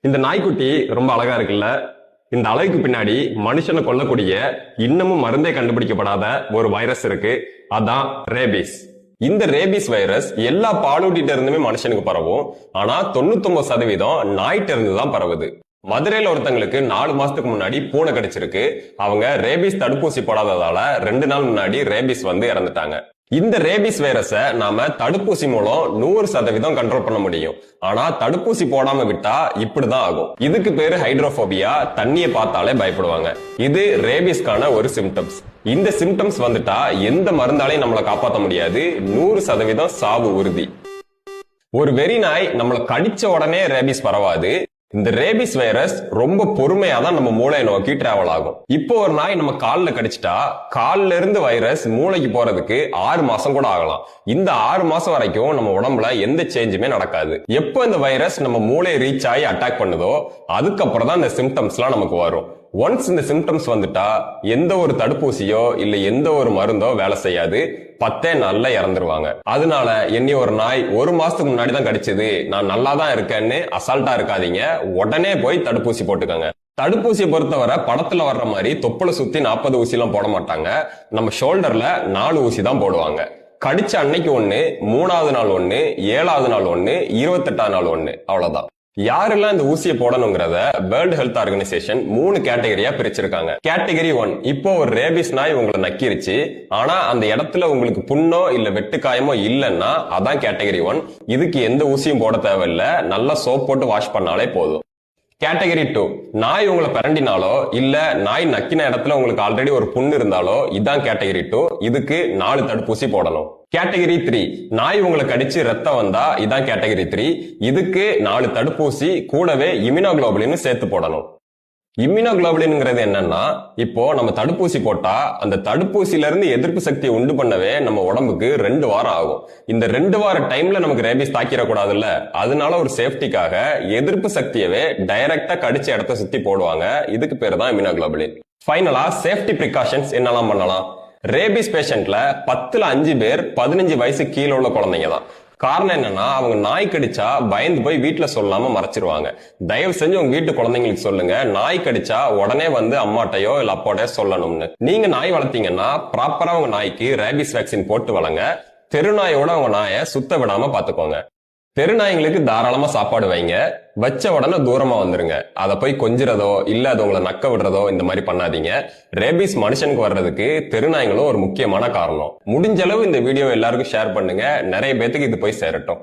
இந்த நாய்க்குட்டி ரொம்ப அழகா இருக்குல்ல. இந்த அழகுக்கு பின்னாடி மனுஷனை கொல்லக்கூடிய இன்னமும் மருந்தே கண்டுபிடிக்கப்படாத ஒரு வைரஸ் இருக்கு. அதான் ரேபிஸ். இந்த ரேபிஸ் வைரஸ் எல்லா பாலூட்டிட்ட இருந்துமே மனுஷனுக்கு பரவும். ஆனா 99% நாய்கிட்ட இருந்து தான் பரவுது. மதுரையில ஒருத்தங்களுக்கு 4 மாசத்துக்கு முன்னாடி பூனை கடிச்சிருக்கு. அவங்க ரேபிஸ் தடுப்பூசி போடாததால 2 நாள் முன்னாடி ரேபிஸ் வந்து இறந்துட்டாங்க. இந்த ரேபிஸ் வைரஸ நாம தடுப்பூசி மூலம் 100% கண்ட்ரோல் பண்ண முடியும். ஆனா தடுப்பூசி போடாம விட்டா இப்படிதான் ஆகும். இதுக்கு பேரு ஹைட்ரோபோபியா. தண்ணியை பார்த்தாலே பயப்படுவாங்க. இது ரேபிஸ்கான ஒரு சிம்டம்ஸ். இந்த சிம்டம்ஸ் வந்துட்டா எந்த மருந்தாலையும் நம்மளை காப்பாற்ற முடியாது. 100% சாவு உறுதி. ஒரு வெறி நாய் நம்மளை கடிச்ச உடனே ரேபிஸ் பரவாது. இந்த ரேபிஸ் வைரஸ் ரொம்ப பொறுமையா தான் நம்ம மூளையை நோக்கி டிராவல் ஆகும். இப்போ ஒரு நாய் நம்ம கால்ல கடிச்சிட்டா கால்ல இருந்து வைரஸ் மூளைக்கு போறதுக்கு 6 மாசம் கூட ஆகலாம். இந்த 6 மாசம் வரைக்கும் நம்ம உடம்புல எந்த சேஞ்சுமே நடக்காது. எப்போ இந்த வைரஸ் நம்ம மூளையை ரீச் ஆகி அட்டாக் பண்ணுதோ அதுக்கப்புறம் தான் இந்த சிம்டம்ஸ் எல்லாம் நமக்கு வரும். ஒன்ஸ் இந்த சிம்டம்ஸ் வந்துட்டா எந்த ஒரு தடுப்பூசியோ இல்ல எந்த ஒரு மருந்தோ வேலை செய்யாது. 10 நாள்ல இறந்துருவாங்க. அதனால என்னை ஒரு நாய் 1 மாசத்துக்கு முன்னாடி தான் கடிச்சது, நான் நல்லா தான் இருக்கேன்னு அசால்ட்டா இருக்காதீங்க. உடனே போய் தடுப்பூசி போட்டுக்கோங்க. தடுப்பூசியை பொறுத்தவரை படத்துல வர்ற மாதிரி தொப்புளை சுத்தி 40 ஊசி எல்லாம் போட மாட்டாங்க. நம்ம ஷோல்டர்ல 4 ஊசி தான் போடுவாங்க. கடிச்ச அன்னைக்கு 1, 3வது நாள் 1, 7வது நாள் 1, 28வது நாள் 1, அவ்வளவுதான். யாரெல்லாம் இந்த ஊசியை போடணுங்கிறத வேர்ல்ட் ஹெல்த் ஆர்கனைசேஷன் 3 கேட்டகரியா பிரிச்சிருக்காங்க. கேட்டகரி 1, இப்போ ஒரு ரேபிஸ் நாய் உங்களை நக்கிருச்சு, ஆனா அந்த இடத்துல உங்களுக்கு புண்ணோ இல்ல வெட்டுக்காயமோ இல்லைன்னா அதான் கேட்டகரி 1. இதுக்கு எந்த ஊசியும் போட தேவையில்ல, நல்லா சோப் போட்டு வாஷ் பண்ணாலே போதும். கேட்டகரி 2, நாய் உங்களை பிரண்டினாலோ இல்ல நாய் நக்கின இடத்துல உங்களுக்கு ஆல்ரெடி ஒரு புண்ணு இருந்தாலோ இதான் கேட்டகரி 2. இதுக்கு 4 தடுப்பூசி போடணும். கேட்டகரி 3, நாய் உங்களை கடிச்சு ரத்தம் வந்தா இதான் கேட்டகரி 3. இதுக்கு 4 தடுப்பூசி கூடவே இம்யூனோகுளோபுலின் சேர்த்து போடணும். இம்யூனோகுளோபுலின்ங்கிறது என்னன்னா, இப்போ நம்ம தடுப்பூசி போட்டா அந்த தடுப்பூசியில இருந்து எதிர்ப்பு சக்தியை உண்டு பண்ணவே நம்ம உடம்புக்கு 2 வாரம் ஆகும். இந்த 2 வார டைம்ல நமக்கு ரேபிஸ் தாக்கிடக்கூடாதுல்ல, அதனால ஒரு சேஃப்டிக்காக எதிர்ப்பு சக்தியவே டைரக்டா கடிச்ச இடத்த சுத்தி போடுவாங்க. இதுக்கு பேரு தான் இம்யூனோகுளோபுலின். ஃபைனலா சேஃப்டி பிரிகாஷன்ஸ் என்னெல்லாம் பண்ணலாம்? ரேபிஸ் பேஷண்ட்ல 10ல் 5 பேர் 15 வயசு கீழே உள்ள குழந்தைங்க தான். காரணம் என்னன்னா, அவங்க நாய் கடிச்சா பயந்து போய் வீட்டுல சொல்லாம மறைச்சிருவாங்க. தயவு செஞ்சு உங்க வீட்டு குழந்தைங்களுக்கு சொல்லுங்க, நாய் கடிச்சா உடனே வந்து அம்மாட்டையோ இல்ல அப்பாட்டையோ சொல்லணும்னு. நீங்க நாய் வளர்த்தீங்கன்னா ப்ராப்பரா உங்க நாய்க்கு ரேபிஸ் வேக்சின் போட்டு வளங்க. தெருநாயோட உங்க நாயை சுத்த விடாம பாத்துக்கோங்க. தெருநாய்களுக்கு தாராளமா சாப்பாடு வைங்க. வச்ச உடனே தூரமா வந்துருங்க. அதை போய் கொஞ்சிறதோ இல்ல அது உங்களை நக்க விடுறதோ இந்த மாதிரி பண்ணாதீங்க. ரேபிஸ் மனுஷனுக்கு வர்றதுக்கு தெருநாய்களும் ஒரு முக்கியமான காரணம். முடிஞ்ச அளவு இந்த வீடியோ எல்லாருக்கும் ஷேர் பண்ணுங்க. நிறைய பேத்துக்கு இது போய் சேரட்டும்.